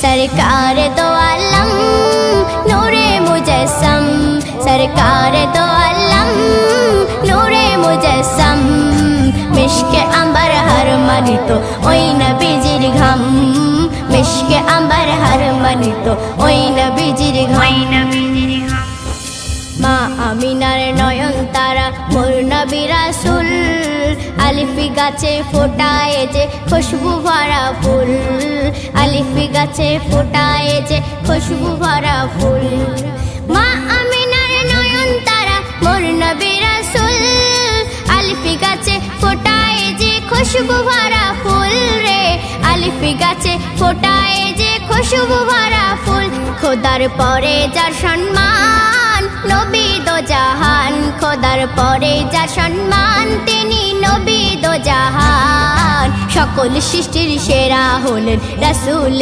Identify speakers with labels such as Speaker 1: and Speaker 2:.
Speaker 1: सरकार दो आलम नूरे मुजस्सम, सरकार दो आलम नूरे मुजस्सम। मिश्क अंबर हर मनी तो ओई नबीजिर घम, मिश्क अंबर हर मनी तो ओई नबीजिर घम। মা আমিনার নয়ন তারা মোর নবী রাসূল, আলিফি গাছে ফোটায় যে খুশবু ভরা ফুল, আলিফি গাছে ফোটায় যে খুশবু ভরা ফুল। মা আমিনার নয়ন তারা মোর নবী রাসূল, আলিফি গাছে ফোটায় যে খুশবু ভরা ফুল রে, আলিফি গাছে ফোটায় যে খুশবু ভরা ফুল। খোদার পরে যার সম্মান নবী দো জাহান, খোদার পরে যার সম্মান তিনি নবী দো জাহান। সকল সৃষ্টির সেরা হলেন রাসূল।